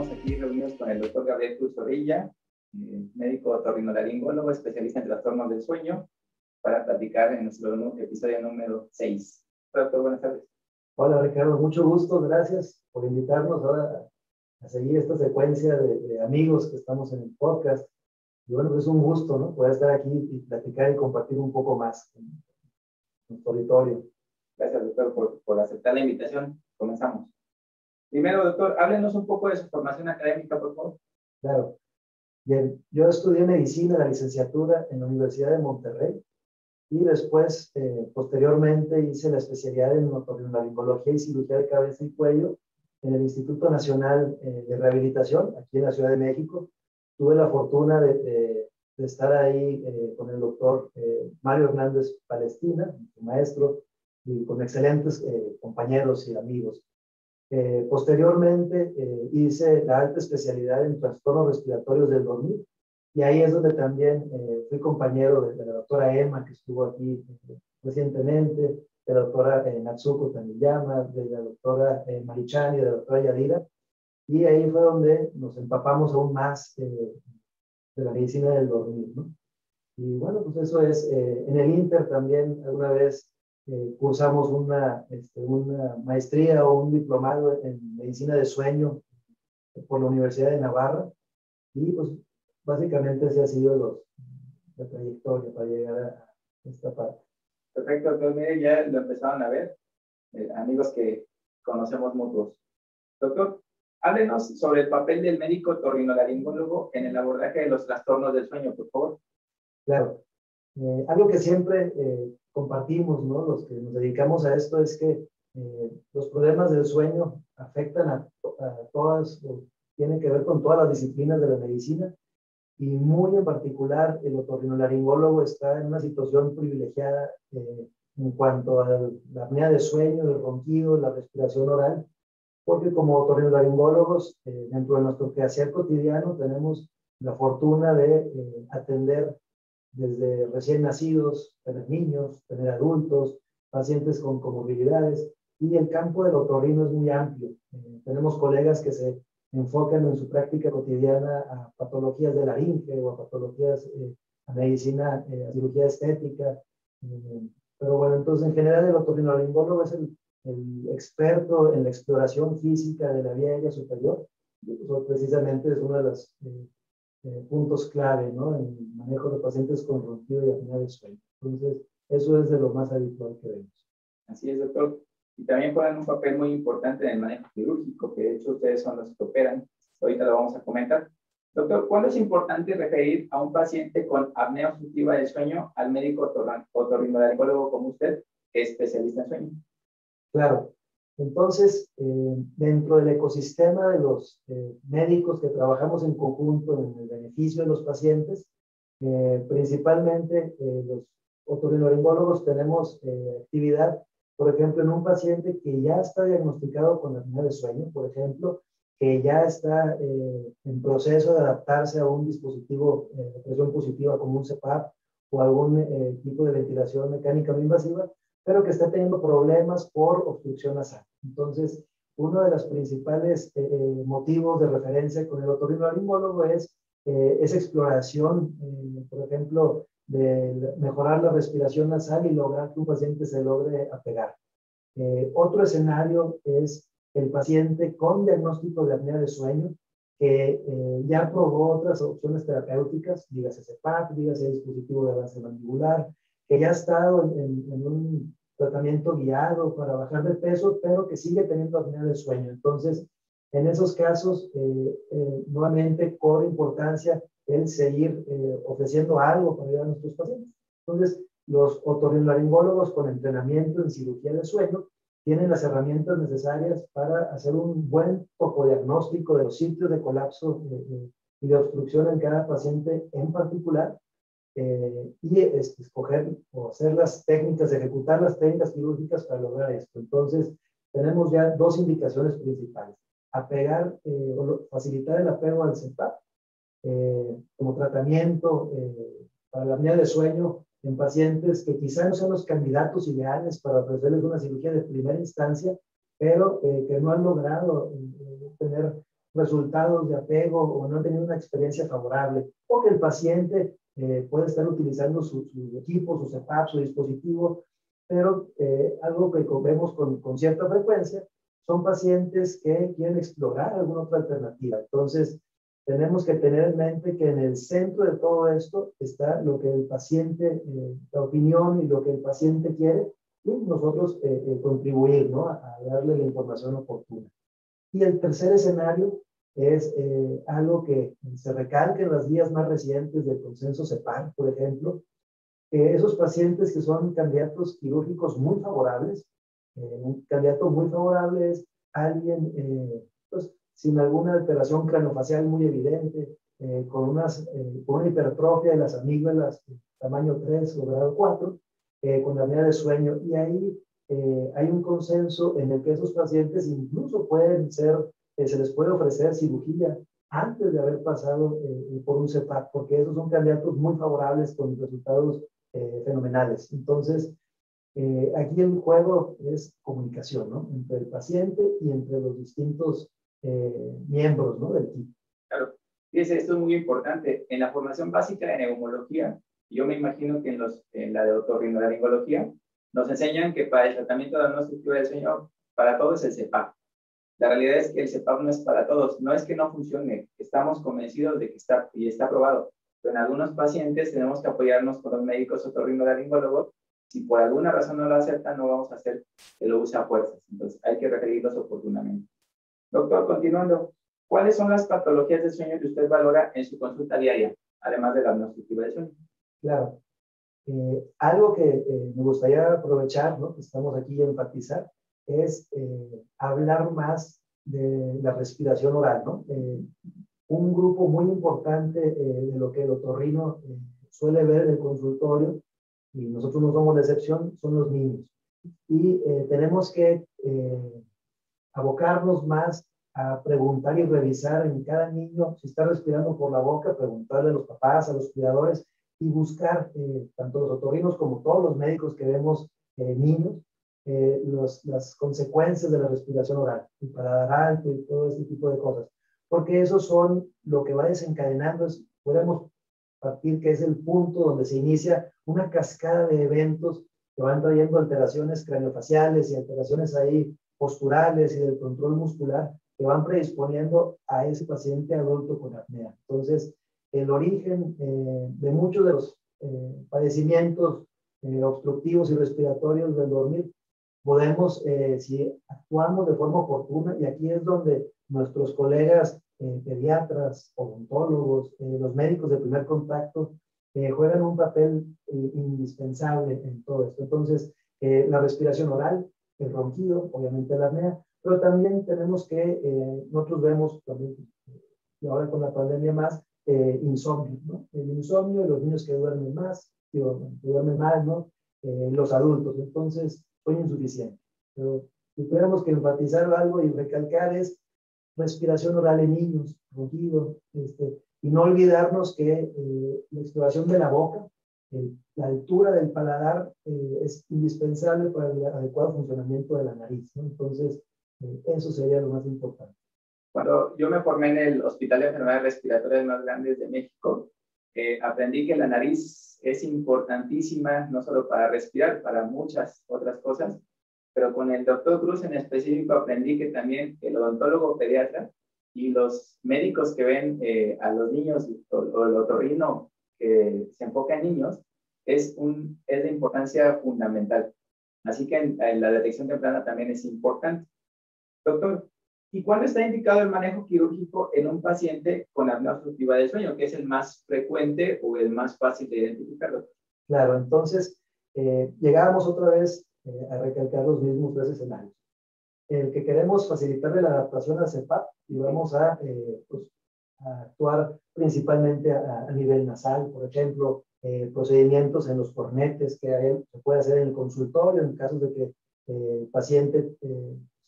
estamos aquí reunidos con el doctor Gabriel Cruz Zorrilla, médico otorrinolaringólogo, especialista en trastornos del sueño, para platicar en nuestro episodio número 6. Doctor, buenas tardes. Hola Ricardo, mucho gusto, gracias por invitarnos ahora a seguir esta secuencia de amigos que estamos en el podcast. Y bueno, pues es un gusto, ¿no? Poder estar aquí y platicar y compartir un poco más con nuestro auditorio. Gracias, doctor, por aceptar la invitación. Comenzamos. Primero, doctor, háblenos un poco de su formación académica, por favor. Claro. Bien, yo estudié medicina, la licenciatura en la Universidad de Monterrey y después, posteriormente, hice la especialidad en otorrinolaringología y cirugía de cabeza y cuello en el Instituto Nacional de Rehabilitación, aquí en la Ciudad de México. Tuve la fortuna de estar ahí con el doctor Mario Hernández Palestina, mi maestro, y con excelentes compañeros y amigos. Posteriormente hice la alta especialidad en trastornos respiratorios del dormir y ahí es donde también fui compañero de la doctora Emma, que estuvo aquí recientemente, de la doctora Natsuko Taniyama, de la doctora Marichani, de la doctora Yadira, y ahí fue donde nos empapamos aún más de la medicina del dormir, ¿no? Y bueno, pues eso es, en el Inter también alguna vez cursamos una maestría o un diplomado en medicina de sueño por la Universidad de Navarra y pues básicamente ese ha sido la trayectoria para llegar a esta parte. Perfecto, doctor. Mire, ya lo empezaron a ver, amigos que conocemos mutuos. Doctor, háblenos sobre el papel del médico otorrinolaringólogo en el abordaje de los trastornos del sueño, por favor. Claro. Algo que siempre compartimos, ¿no? Los que nos dedicamos a esto es que los problemas del sueño afectan a todas, tienen que ver con todas las disciplinas de la medicina y muy en particular el otorrinolaringólogo está en una situación privilegiada en cuanto a la apnea de sueño, el ronquido, la respiración oral, porque como otorrinolaringólogos dentro de nuestro quehacer cotidiano tenemos la fortuna de atender desde recién nacidos, tener niños, tener adultos, pacientes con comorbilidades, y el campo del otorrino es muy amplio. Tenemos colegas que se enfocan en su práctica cotidiana a patologías de laringe o a patologías, a medicina, a cirugía estética. Pero bueno, entonces en general el otorrinolaringólogo es el experto en la exploración física de la vía aérea superior. Y pues, precisamente es uno de los puntos clave, ¿no? En el manejo de pacientes con ronquido y apnea de sueño. Entonces, eso es de lo más habitual que vemos. Así es, doctor. Y también juegan un papel muy importante en el manejo quirúrgico, que de hecho ustedes son los que operan. Ahorita lo vamos a comentar. Doctor, ¿cuándo es importante referir a un paciente con apnea obstructiva del sueño al médico otorrinolaringólogo como usted, que es especialista en sueño? Claro. Entonces, dentro del ecosistema de los médicos que trabajamos en conjunto en el beneficio de los pacientes, principalmente los otorrinolaringólogos tenemos actividad, por ejemplo, en un paciente que ya está diagnosticado con apnea de sueño, por ejemplo, que ya está en proceso de adaptarse a un dispositivo de presión positiva como un CPAP o algún tipo de ventilación mecánica no invasiva, pero que está teniendo problemas por obstrucción nasal. Entonces, uno de los principales motivos de referencia con el otorrinolaringólogo es esa exploración, por ejemplo, de mejorar la respiración nasal y lograr que un paciente se logre apegar. Otro escenario es el paciente con diagnóstico de apnea de sueño que ya probó otras opciones terapéuticas, dígase CPAP, dígase dispositivo de avance mandibular, que ya ha estado en un tratamiento guiado para bajar de peso, pero que sigue teniendo apnea de sueño. Entonces, en esos casos, nuevamente cobra importancia el seguir ofreciendo algo para ayudar a nuestros pacientes. Entonces, los otorrinolaringólogos con entrenamiento en cirugía de sueño tienen las herramientas necesarias para hacer un buen topodiagnóstico de los sitios de colapso y de obstrucción en cada paciente en particular, y escoger o hacer las técnicas, ejecutar las técnicas quirúrgicas para lograr esto. Entonces, tenemos ya dos indicaciones principales. Apegar o facilitar el apego al CPAP como tratamiento para la apnea de sueño en pacientes que quizá no sean los candidatos ideales para ofrecerles una cirugía de primera instancia, pero que no han logrado tener resultados de apego o no han tenido una experiencia favorable, o que el paciente puede estar utilizando su equipo, su CPAP, su dispositivo, pero algo que vemos con cierta frecuencia son pacientes que quieren explorar alguna otra alternativa. Entonces, tenemos que tener en mente que en el centro de todo esto está lo que el paciente, la opinión y lo que el paciente quiere, y nosotros contribuir, ¿no? A darle la información oportuna. Y el tercer escenario es algo que se recalca en las guías más recientes del consenso CEPAC, por ejemplo, que esos pacientes que son candidatos quirúrgicos muy favorables, un candidato muy favorable es alguien pues, sin alguna alteración craneofacial muy evidente, con una hipertrofia de las amígdalas tamaño 3 o grado 4, con apnea de sueño. Y ahí hay un consenso en el que esos pacientes incluso pueden ser, se les puede ofrecer cirugía antes de haber pasado por un CEPAC, porque esos son candidatos muy favorables con resultados fenomenales. Entonces, aquí el juego es comunicación, ¿no? Entre el paciente y entre los distintos miembros, ¿no? Del equipo. Claro. Fíjese, esto es muy importante. En la formación básica de neumología, yo me imagino que en la de otorrinolaringología, nos enseñan que para el tratamiento de diagnóstico del sueño, para todos es el CEPAP. La realidad es que el CEPAP no es para todos. No es que no funcione. Estamos convencidos de que está aprobado. Pero en algunos pacientes tenemos que apoyarnos con los médicos otorrinolaringólogos. Si por alguna razón no lo aceptan, no vamos a hacer que lo use a fuerzas. Entonces, hay que requerirlos oportunamente. Doctor, continuando, ¿cuáles son las patologías del sueño que usted valora en su consulta diaria, además de la diagnostica del sueño? Claro. Algo que me gustaría aprovechar, ¿no? Que estamos aquí a enfatizar, es hablar más de la respiración oral, ¿no? Un grupo muy importante de lo que el otorrino suele ver en el consultorio, y nosotros no somos la excepción, son los niños. Y tenemos que abocarnos más a preguntar y revisar en cada niño si está respirando por la boca, preguntarle a los papás, a los cuidadores, y buscar, tanto los otorrinos como todos los médicos que vemos niños, las consecuencias de la respiración oral, el paladar alto y todo este tipo de cosas. Porque esos son lo que va desencadenando, podemos partir que es el punto donde se inicia una cascada de eventos que van trayendo alteraciones craneofaciales y alteraciones ahí posturales y del control muscular que van predisponiendo a ese paciente adulto con apnea. Entonces, el origen de muchos de los padecimientos obstructivos y respiratorios del dormir, podemos, si actuamos de forma oportuna, y aquí es donde nuestros colegas pediatras, odontólogos, los médicos de primer contacto, juegan un papel indispensable en todo esto. Entonces, la respiración oral, el ronquido, obviamente la apnea, pero también tenemos que, nosotros vemos también, y ahora con la pandemia más, insomnio, ¿no? El insomnio, los niños que duermen más, que duermen mal, ¿no? Los adultos, entonces, sueño insuficiente. Pero si tuviéramos que enfatizar algo y recalcar es respiración oral en niños, ronquido, y no olvidarnos que la exploración de la boca, la altura del paladar es indispensable para el adecuado funcionamiento de la nariz, ¿no? Entonces, eso sería lo más importante. Cuando yo me formé en el Hospital de Enfermedades Respiratorias más grandes de México, aprendí que la nariz es importantísima, no solo para respirar, para muchas otras cosas, pero con el doctor Cruz en específico aprendí que también el odontólogo pediatra y los médicos que ven a los niños o el otorrino que se enfoca en niños es de importancia fundamental. Así que en la detección temprana también es importante. Doctor, ¿y cuándo está indicado el manejo quirúrgico en un paciente con apnea obstructiva del sueño, que es el más frecuente o el más fácil de identificarlo? Claro, entonces llegábamos otra vez a recalcar los mismos tres escenarios. El que queremos facilitarle la adaptación al CEPAP y vamos a actuar principalmente a nivel nasal, por ejemplo, procedimientos en los cornetes que se puede hacer en el consultorio en casos de que el paciente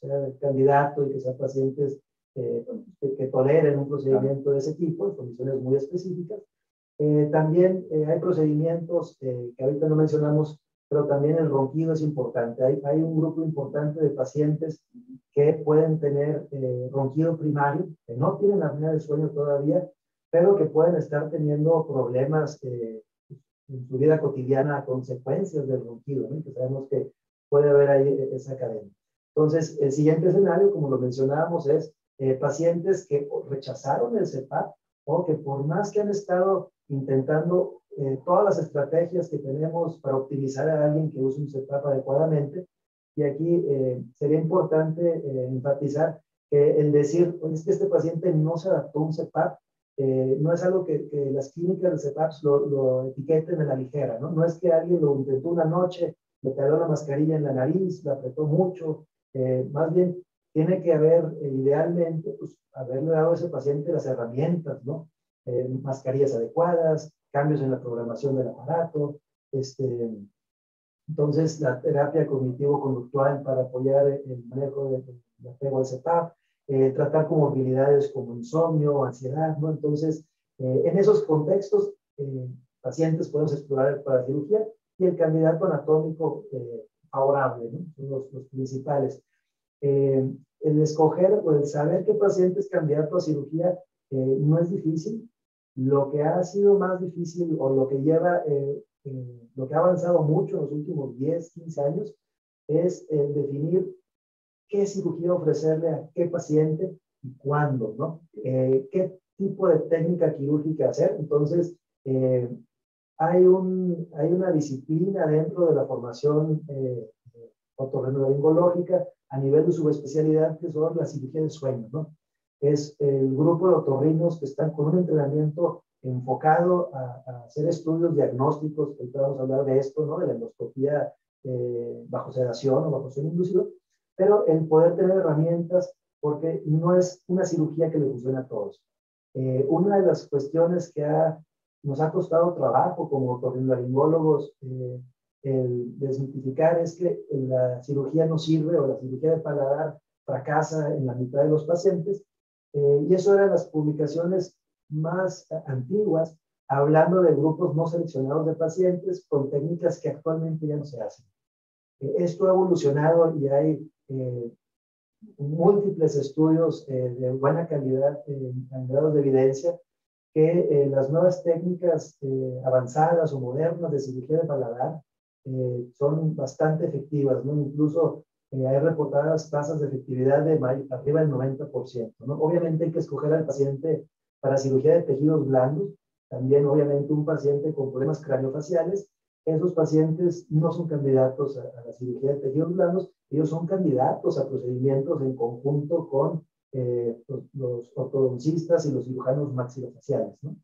sea candidato y que sean pacientes que toleren un procedimiento de ese tipo, en condiciones muy específicas. También hay procedimientos que ahorita no mencionamos pero también el ronquido es importante. Hay un grupo importante de pacientes que pueden tener ronquido primario, que no tienen apnea de sueño todavía, pero que pueden estar teniendo problemas en su vida cotidiana a consecuencias del ronquido, ¿no? Que sabemos que puede haber ahí esa cadena. Entonces, el siguiente escenario, como lo mencionábamos, es pacientes que rechazaron el CPAP o que por más que han estado intentando todas las estrategias que tenemos para optimizar a alguien que use un CPAP adecuadamente, y aquí sería importante enfatizar que el decir, es que este paciente no se adaptó a un CPAP, no es algo que las clínicas de CPAPs lo etiqueten a la ligera, ¿no? No es que alguien lo intentó una noche, le pegó la mascarilla en la nariz, la apretó mucho, más bien tiene que haber, idealmente, pues, haberle dado a ese paciente las herramientas, ¿no? Mascarillas adecuadas, cambios en la programación del aparato, entonces la terapia cognitivo-conductual para apoyar el manejo del apego al CPAP, tratar comorbilidades como insomnio, ansiedad, ¿no? Entonces, en esos contextos, pacientes podemos explorar para cirugía y el candidato anatómico favorable, ¿no? Son los principales. El escoger o el saber qué paciente es candidato a cirugía no es difícil. Lo que ha sido más difícil o lo que lleva, lo que ha avanzado mucho en los últimos 10, 15 años es definir qué cirugía ofrecerle a qué paciente y cuándo, ¿no? Qué tipo de técnica quirúrgica hacer. Entonces, hay una disciplina dentro de la formación otorrinolaringológica a nivel de subespecialidad que son la cirugía de sueño, ¿no? Es el grupo de otorrinos que están con un entrenamiento enfocado a hacer estudios diagnósticos, ahorita vamos a hablar de esto, ¿no? De la endoscopía bajo sedación o bajo sueño inducido, pero el poder tener herramientas, porque no es una cirugía que le funcione a todos. Una de las cuestiones que nos ha costado trabajo como otorrinolaringólogos el desmitificar es que la cirugía no sirve o la cirugía de paladar fracasa en la mitad de los pacientes, y eso eran las publicaciones más antiguas, hablando de grupos no seleccionados de pacientes con técnicas que actualmente ya no se hacen. Esto ha evolucionado y hay múltiples estudios de buena calidad en grados de evidencia que las nuevas técnicas avanzadas o modernas de cirugía de paladar son bastante efectivas, ¿no? Incluso hay reportadas tasas de efectividad de arriba del 90%, ¿no? Obviamente hay que escoger al paciente para cirugía de tejidos blandos, también obviamente un paciente con problemas craniofaciales. Esos pacientes no son candidatos a la cirugía de tejidos blandos, ellos son candidatos a procedimientos en conjunto con los ortodoncistas y los cirujanos maxilofaciales, ¿no?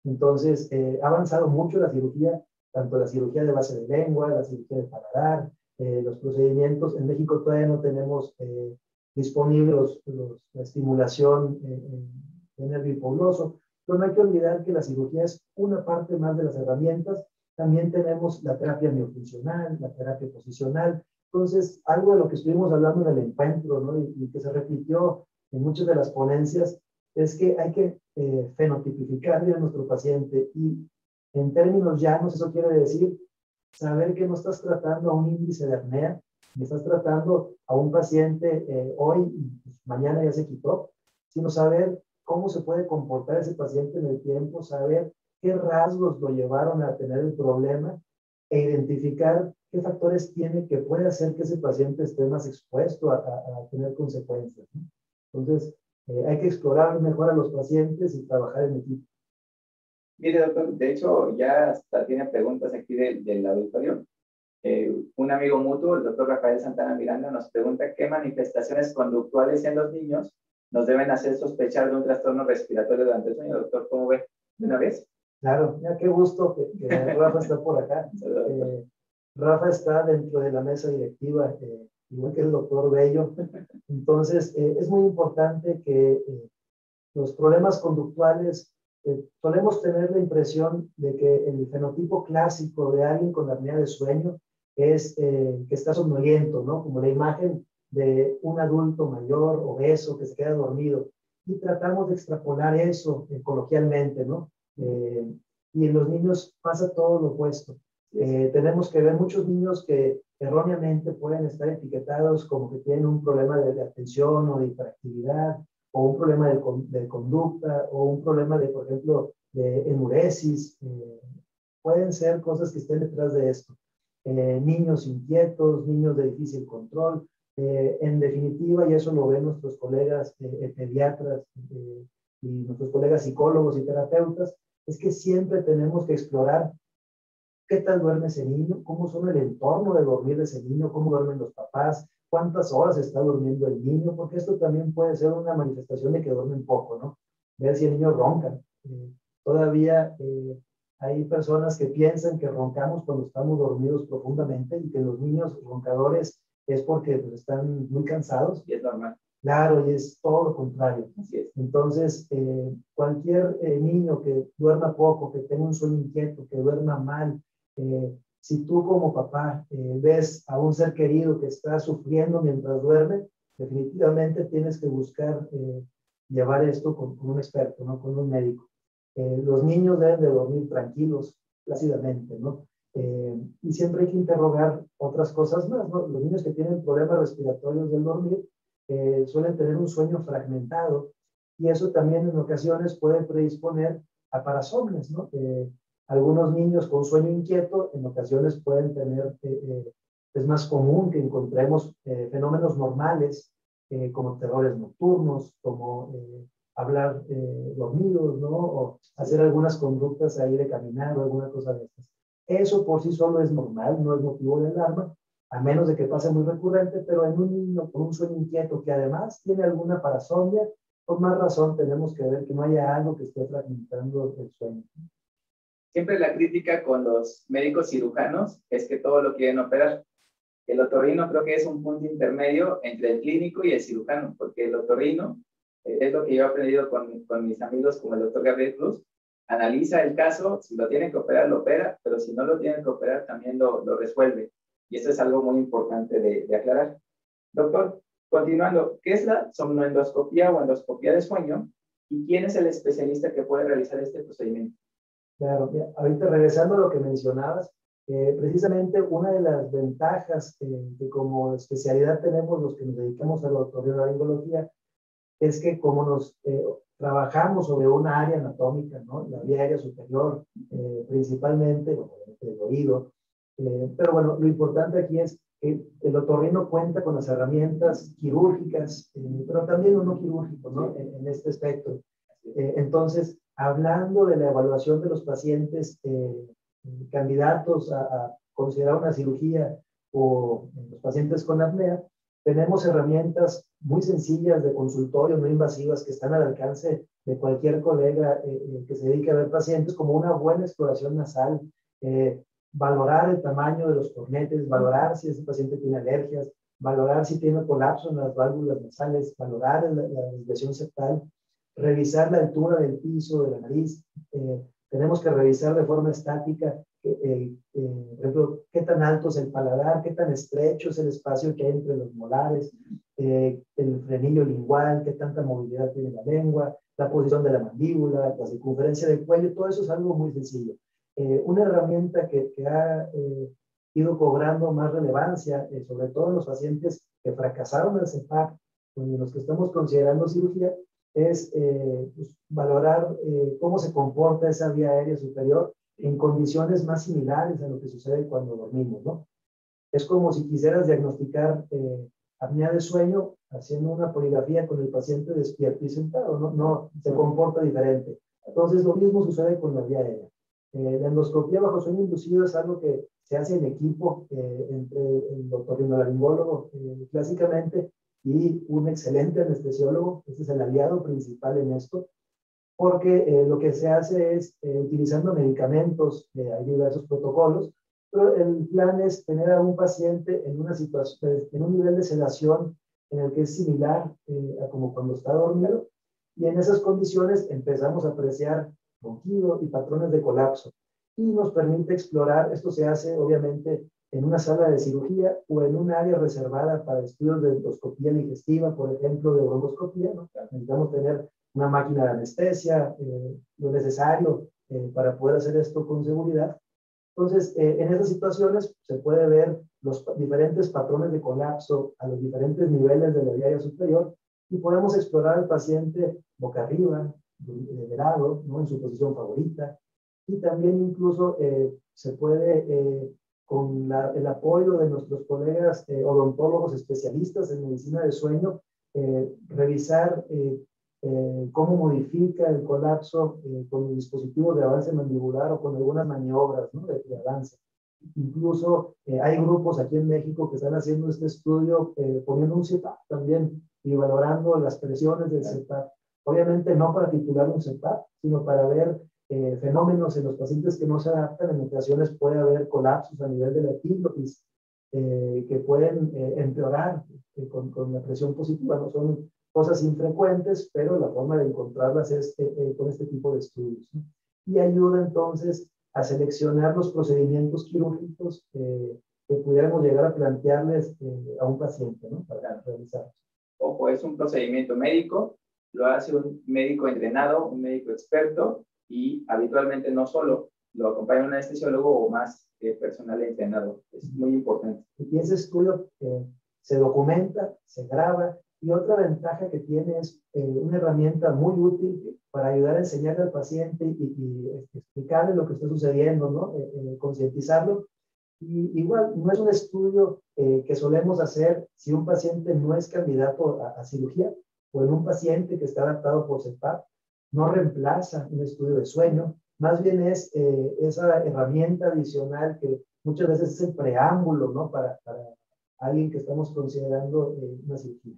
Entonces, ha avanzado mucho la cirugía, tanto la cirugía de base de lengua, la cirugía de paladar, los procedimientos. En México todavía no tenemos disponibles la estimulación de nervio hipogloso, pero no hay que olvidar que la cirugía es una parte más de las herramientas. También tenemos la terapia miofuncional, la terapia posicional. Entonces, algo de lo que estuvimos hablando en el encuentro, ¿no? y que se repitió en muchas de las ponencias, es que hay que fenotipificar a nuestro paciente, y en términos llanos eso quiere decir saber que no estás tratando a un índice de apnea, ni estás tratando a un paciente hoy y pues, mañana ya se quitó, sino saber cómo se puede comportar ese paciente en el tiempo, saber qué rasgos lo llevaron a tener el problema e identificar qué factores tiene que puede hacer que ese paciente esté más expuesto a tener consecuencias, ¿no? Entonces, hay que explorar mejor a los pacientes y trabajar en equipo. Mire, doctor, de hecho, ya hasta tiene preguntas aquí del auditorio. Un amigo mutuo, el doctor Rafael Santana Miranda, nos pregunta qué manifestaciones conductuales en los niños nos deben hacer sospechar de un trastorno respiratorio durante el sueño. Doctor, ¿cómo ve? ¿De una vez? Claro, ya qué gusto que Rafa está por acá. Rafa está dentro de la mesa directiva, igual que el doctor Bello. Entonces, es muy importante que los problemas conductuales, solemos tener la impresión de que el fenotipo clásico de alguien con apnea de sueño es que está somnoliento, ¿no? Como la imagen de un adulto mayor, obeso, que se queda dormido. Y tratamos de extrapolar eso coloquialmente, ¿no? Y en los niños pasa todo lo opuesto. Tenemos que ver muchos niños que erróneamente pueden estar etiquetados como que tienen un problema de atención o de hiperactividad, o un problema de conducta, o un problema de, por ejemplo, de enuresis. Pueden ser cosas que estén detrás de esto. Niños inquietos, niños de difícil control. En definitiva, y eso lo ven nuestros colegas pediatras y nuestros colegas psicólogos y terapeutas, es que siempre tenemos que explorar qué tal duerme ese niño, cómo son el entorno de dormir de ese niño, cómo duermen los papás, cuántas horas está durmiendo el niño, porque esto también puede ser una manifestación de que duermen poco, ¿no? Ver si el niño ronca. Todavía hay personas que piensan que roncamos cuando estamos dormidos profundamente y que los niños roncadores es porque pues, están muy cansados. Y es normal. Claro, y es todo lo contrario. Así es. Entonces, cualquier niño que duerma poco, que tenga un sueño inquieto, que duerma mal, si tú como papá ves a un ser querido que está sufriendo mientras duerme, definitivamente tienes que buscar llevar esto con un experto, ¿no? Con un médico. Los niños deben de dormir tranquilos, plácidamente, ¿no? Y siempre hay que interrogar otras cosas más, ¿no? Los niños que tienen problemas respiratorios del dormir suelen tener un sueño fragmentado y eso también en ocasiones puede predisponer a parasomnias, ¿no? Algunos niños con sueño inquieto en ocasiones pueden tener, es más común que encontremos fenómenos normales como terrores nocturnos, como hablar dormidos, ¿no? O hacer algunas conductas ahí de caminar o alguna cosa de estas. Eso por sí solo es normal, no es motivo de alarma, a menos de que pase muy recurrente, pero en un niño con un sueño inquieto que además tiene alguna parasomnia, por más razón tenemos que ver que no haya algo que esté fragmentando el sueño. Siempre la crítica con los médicos cirujanos es que todo lo quieren operar. El otorrino creo que es un punto intermedio entre el clínico y el cirujano, porque el otorrino, es lo que yo he aprendido con mis amigos como el doctor Gabriel Cruz, analiza el caso, si lo tienen que operar, lo opera, pero si no lo tienen que operar, también lo resuelve. Y eso es algo muy importante de aclarar. Doctor, continuando, ¿qué es la somnoendoscopía o endoscopía de sueño? ¿Y quién es el especialista que puede realizar este procedimiento? Claro, ahorita regresando a lo que mencionabas, precisamente una de las ventajas que como especialidad tenemos los que nos dedicamos a la otorrinolaringología es que como nos trabajamos sobre una área anatómica, ¿no? La vía aérea superior, principalmente, bueno, el oído, pero bueno, lo importante aquí es que el otorrino cuenta con las herramientas quirúrgicas, pero también no quirúrgicos, ¿no? En este espectro. Entonces, hablando de la evaluación de los pacientes candidatos a considerar una cirugía o los pacientes con apnea, tenemos herramientas muy sencillas de consultorio, no invasivas, que están al alcance de cualquier colega que se dedique a ver pacientes, como una buena exploración nasal, valorar el tamaño de los cornetes, valorar si ese paciente tiene alergias, valorar si tiene colapso en las válvulas nasales, valorar la desviación septal, revisar la altura del piso, de la nariz. Tenemos que revisar de forma estática, por ejemplo, qué tan alto es el paladar, qué tan estrecho es el espacio que hay entre los molares, el frenillo lingual, qué tanta movilidad tiene la lengua, la posición de la mandíbula, la circunferencia del cuello, todo eso es algo muy sencillo. Una herramienta que ha ido cobrando más relevancia, sobre todo en los pacientes que fracasaron el CEPAC, en los que estamos considerando cirugía, es pues, valorar cómo se comporta esa vía aérea superior en condiciones más similares a lo que sucede cuando dormimos, ¿no? Es como si quisieras diagnosticar apnea de sueño haciendo una poligrafía con el paciente despierto y sentado, no se comporta diferente. Entonces, lo mismo sucede con la vía aérea. La endoscopía bajo sueño inducido es algo que se hace en equipo entre el otorrinolaringólogo clásicamente y un excelente anestesiólogo. Este es el aliado principal en esto, porque lo que se hace es, utilizando medicamentos, hay diversos protocolos, pero el plan es tener a un paciente en una situación, en un nivel de sedación en el que es similar a como cuando está dormido, y en esas condiciones empezamos a apreciar ronquido y patrones de colapso, y nos permite explorar. Esto se hace obviamente en una sala de cirugía o en un área reservada para estudios de endoscopía digestiva, por ejemplo, de broncoescopía, ¿no? Necesitamos tener una máquina de anestesia, lo necesario para poder hacer esto con seguridad. Entonces, en esas situaciones se puede ver los diferentes patrones de colapso a los diferentes niveles de la vía aérea superior y podemos explorar al paciente boca arriba, de lado, ¿no? En su posición favorita. Y también incluso se puede, con el apoyo de nuestros colegas odontólogos especialistas en medicina del sueño, revisar cómo modifica el colapso con dispositivos de avance mandibular o con algunas maniobras, ¿no? de avance. Incluso hay grupos aquí en México que están haciendo este estudio poniendo un CPAP también y valorando las presiones del CPAP. Obviamente no para titular un CPAP, sino para ver fenómenos en los pacientes que no se adaptan. En ocasiones puede haber colapsos a nivel de la epiglotis que pueden empeorar con la presión positiva. No son cosas infrecuentes, pero la forma de encontrarlas es con este tipo de estudios, ¿no? Y ayuda entonces a seleccionar los procedimientos quirúrgicos que pudiéramos llegar a plantearles a un paciente, ¿no? Para realizar. Ojo, es un procedimiento médico, lo hace un médico entrenado, un médico experto, y habitualmente no solo, lo acompaña un anestesiólogo o más personal entrenado. Es muy importante. Y ese estudio se documenta, se graba, y otra ventaja que tiene es una herramienta muy útil para ayudar a enseñarle al paciente y explicarle lo que está sucediendo, ¿no? Concientizarlo. Y igual, no es un estudio que solemos hacer si un paciente no es candidato a cirugía o en un paciente que está adaptado por CPAP. No reemplaza un estudio de sueño, más bien es esa herramienta adicional que muchas veces es el preámbulo, ¿no? Para alguien que estamos considerando una cirugía.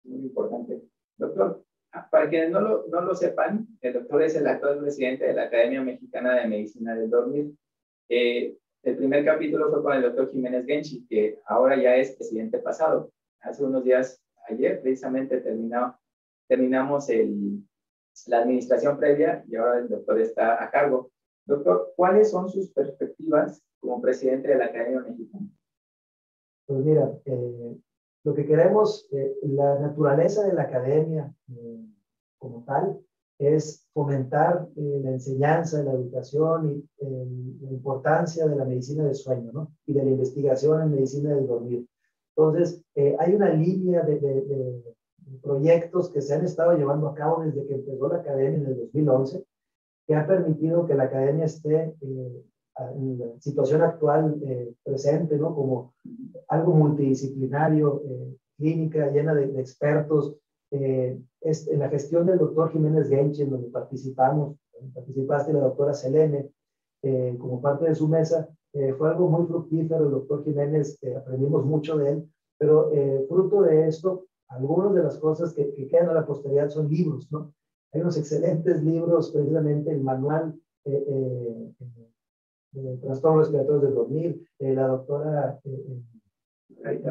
Muy importante. Doctor, para quienes no lo sepan, el doctor es el actual presidente de la Academia Mexicana de Medicina del Dormir. El primer capítulo fue con el doctor Jiménez Genchi, que ahora ya es presidente pasado. Hace unos días, ayer precisamente terminamos la administración previa y ahora el doctor está a cargo. Doctor, ¿cuáles son sus perspectivas como presidente de la Academia Mexicana? Pues mira, lo que queremos, la naturaleza de la academia como tal, es fomentar la enseñanza, la educación y la importancia de la medicina del sueño, ¿no? Y de la investigación en medicina del dormir. Entonces, hay una línea de proyectos que se han estado llevando a cabo desde que empezó la academia en el 2011, que ha permitido que la academia esté en la situación actual presente, ¿no? Como algo multidisciplinario, clínica llena de expertos. En la gestión del doctor Jiménez Genchi, en donde participaste la doctora Selene, como parte de su mesa, fue algo muy fructífero. El doctor Jiménez, aprendimos mucho de él, pero fruto de esto, algunas de las cosas que quedan a la posteridad son libros, ¿no? Hay unos excelentes libros, precisamente el manual de trastornos respiratorios del dormir. La doctora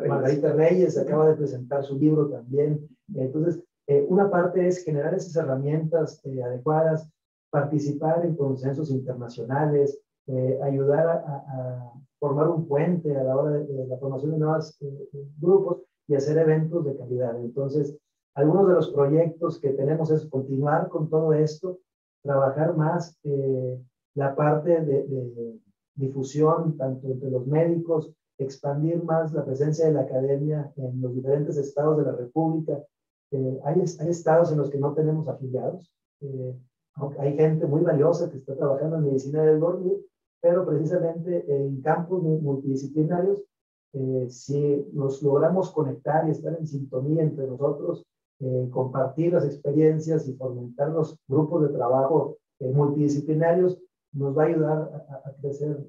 Margarita Reyes acaba de presentar su libro también. Entonces, una parte es generar esas herramientas adecuadas, participar en consensos internacionales, ayudar a formar un puente a la hora de la formación de nuevos grupos y hacer eventos de calidad. Entonces, algunos de los proyectos que tenemos es continuar con todo esto, trabajar más la parte de difusión, tanto entre los médicos, expandir más la presencia de la academia en los diferentes estados de la República. Hay estados en los que no tenemos afiliados. Hay gente muy valiosa que está trabajando en medicina del dormir, pero precisamente en campos multidisciplinarios, si nos logramos conectar y estar en sintonía entre nosotros, compartir las experiencias y fomentar los grupos de trabajo multidisciplinarios, nos va a ayudar a crecer,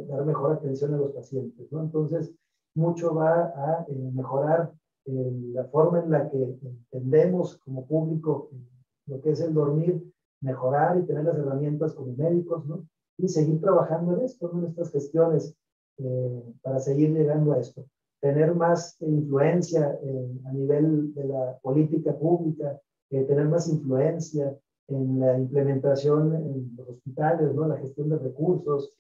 dar mejor atención a los pacientes, ¿no? Entonces, mucho va a mejorar la forma en la que entendemos como público lo que es el dormir, mejorar y tener las herramientas como médicos, ¿no? Y seguir trabajando en esto, ¿no? En estas gestiones para seguir llegando a esto. Tener más influencia a nivel de la política pública, tener más influencia en la implementación en los hospitales, ¿no? La gestión de recursos,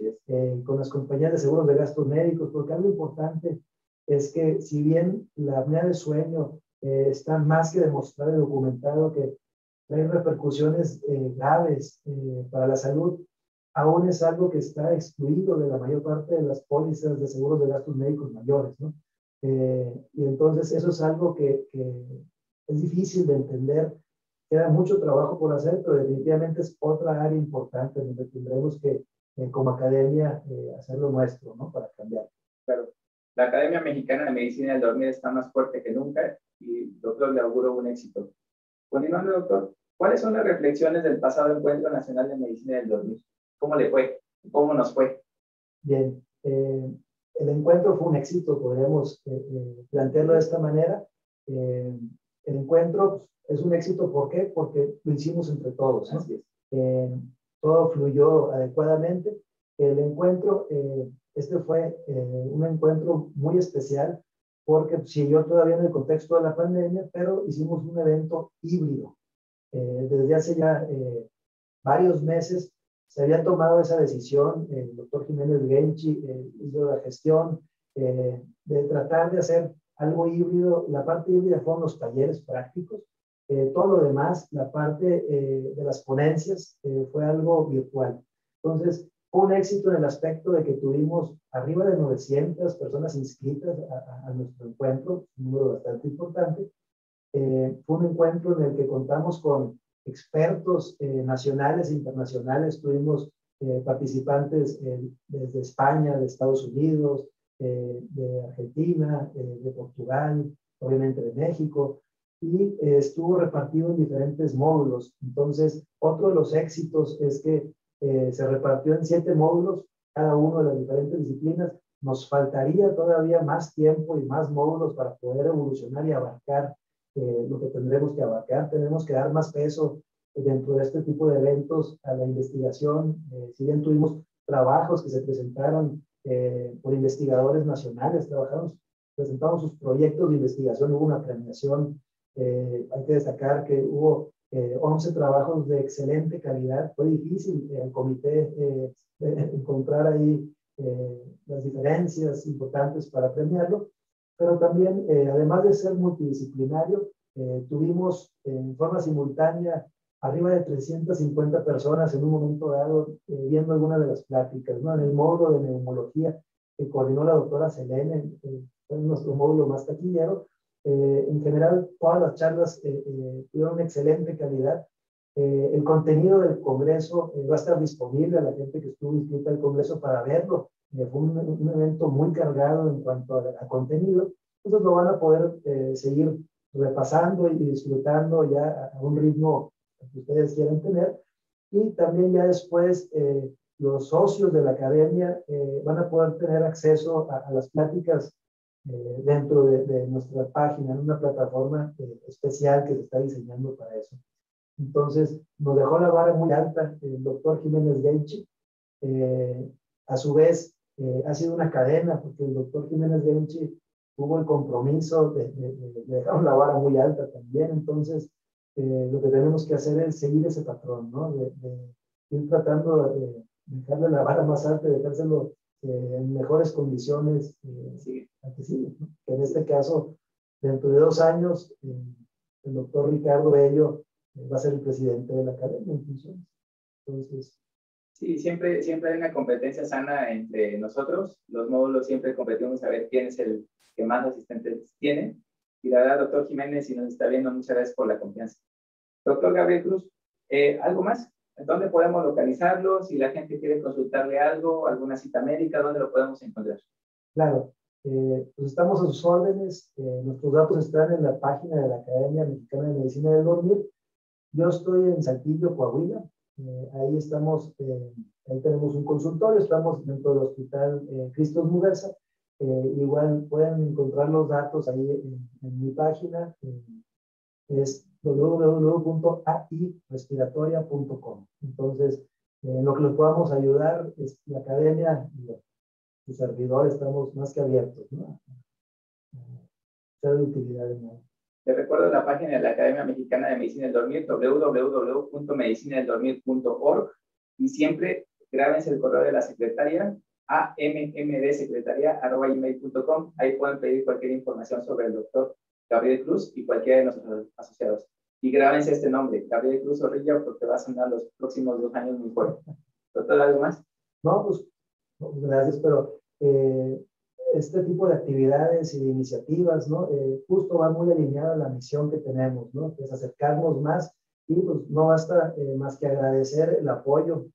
con las compañías de seguros de gastos médicos, porque algo importante es que si bien la apnea de sueño está más que demostrado y documentado que trae repercusiones graves para la salud, aún es algo que está excluido de la mayor parte de las pólizas de seguros de gastos médicos mayores, ¿no? Y entonces eso es algo que es difícil de entender. Queda mucho trabajo por hacer, pero definitivamente es otra área importante donde tendremos que, como academia, hacer lo nuestro, ¿no? Para cambiar. Claro. La Academia Mexicana de Medicina del Dormir está más fuerte que nunca y, doctor, le auguro un éxito. Continuando, doctor, ¿cuáles son las reflexiones del pasado Encuentro Nacional de Medicina del Dormir? ¿Cómo le fue? ¿Cómo nos fue? Bien, el encuentro fue un éxito, podríamos plantearlo de esta manera. El encuentro es un éxito, ¿por qué? Porque lo hicimos entre todos, ¿no? Así es. Todo fluyó adecuadamente. El encuentro, este fue un encuentro muy especial porque siguió todavía en el contexto de la pandemia, pero hicimos un evento híbrido. Desde hace ya varios meses se había tomado esa decisión, el doctor Jiménez Genchi hizo la gestión de tratar de hacer algo híbrido. La parte híbrida fueron los talleres prácticos. Todo lo demás, la parte de las ponencias, fue algo virtual. Entonces, fue un éxito en el aspecto de que tuvimos arriba de 900 personas inscritas a nuestro encuentro, un número bastante importante. Fue un encuentro en el que contamos con expertos nacionales e internacionales. Tuvimos participantes desde España, de Estados Unidos, de Argentina, de Portugal, obviamente de México, y estuvo repartido en diferentes módulos. Entonces, otro de los éxitos es que se repartió en 7 módulos, cada uno de las diferentes disciplinas. Nos faltaría todavía más tiempo y más módulos para poder evolucionar y abarcar lo que tendremos que abarcar. Tenemos que dar más peso dentro de este tipo de eventos a la investigación. Si bien tuvimos trabajos que se presentaron por investigadores nacionales, presentamos sus proyectos de investigación, hubo una premiación. Hay que destacar que hubo 11 trabajos de excelente calidad. Fue difícil el comité encontrar ahí las diferencias importantes para premiarlo, pero también, además de ser multidisciplinario, tuvimos en forma simultánea arriba de 350 personas en un momento dado viendo algunas de las pláticas, ¿no? En el módulo de neumología que coordinó la doctora Selene, fue nuestro módulo más taquillero. En general, todas las charlas tuvieron excelente calidad. El contenido del Congreso va a estar disponible a la gente que estuvo inscrita al Congreso para verlo. Fue un evento muy cargado en cuanto a contenido. Entonces lo van a poder seguir repasando y disfrutando ya a un ritmo que ustedes quieran tener. Y también ya después los socios de la academia van a poder tener acceso a las pláticas dentro de nuestra página, en una plataforma especial que se está diseñando para eso. Entonces, nos dejó la vara muy alta el doctor Jiménez Genchi. A su vez, ha sido una cadena, porque el doctor Jiménez Genchi tuvo el compromiso de dejar la vara muy alta también. Entonces, lo que tenemos que hacer es seguir ese patrón, ¿no? De ir tratando de dejarle la vara más alta, de dejárselo en mejores condiciones, ¿no? Que en este caso, dentro de 2 años, el doctor Ricardo Bello va a ser el presidente de la academia en funciones. Entonces, sí, siempre hay una competencia sana entre nosotros. Los módulos siempre competimos a ver quién es el que más asistentes tiene. Y la verdad, doctor Jiménez, si nos está viendo, muchas gracias por la confianza. Doctor Gabriel Cruz, ¿algo más? ¿Dónde podemos localizarlo? Si la gente quiere consultarle algo, alguna cita médica, ¿dónde lo podemos encontrar? Claro, pues estamos a sus órdenes. Nuestros datos están en la página de la Academia Mexicana de Medicina del Dormir. Yo estoy en Saltillo, Coahuila. Ahí estamos, ahí tenemos un consultorio, estamos dentro del Hospital Cristos Muguerza. Igual pueden encontrar los datos ahí en mi página. Es www.airespiratoria.com. Entonces, lo que les podamos ayudar es la academia y su servidor, estamos más que abiertos, ¿no? Ser de utilidad de nada. Te recuerdo la página de la Academia Mexicana de Medicina del Dormir, www.medicinadeldormir.org, y siempre grábense el correo de la secretaria a mmmdsecretaria@email.com. Ahí pueden pedir cualquier información sobre el doctor Gabriel Cruz y cualquiera de nuestros asociados. Y grábense este nombre, Gabriel Cruz Zorrilla, porque va a sonar los próximos 2 años muy fuerte. Doctor, ¿algo más? No, pues gracias, pero este tipo de actividades y de iniciativas, ¿no? Justo va muy alineada a la misión que tenemos, ¿no? Que es acercarnos más y pues no basta más que agradecer el apoyo.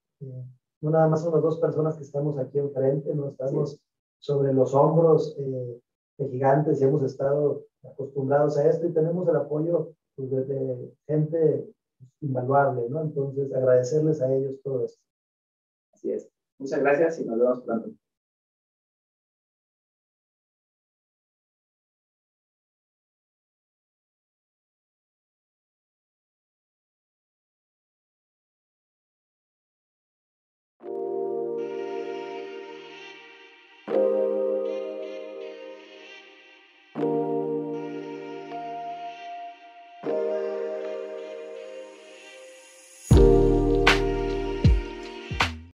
No nada más son las dos personas que estamos aquí enfrente, no estamos sí. sobre los hombros de gigantes y hemos estado acostumbrados a esto y tenemos el apoyo pues, de gente invaluable, ¿no? Entonces agradecerles a ellos todo esto. Así es. Muchas gracias y nos vemos pronto.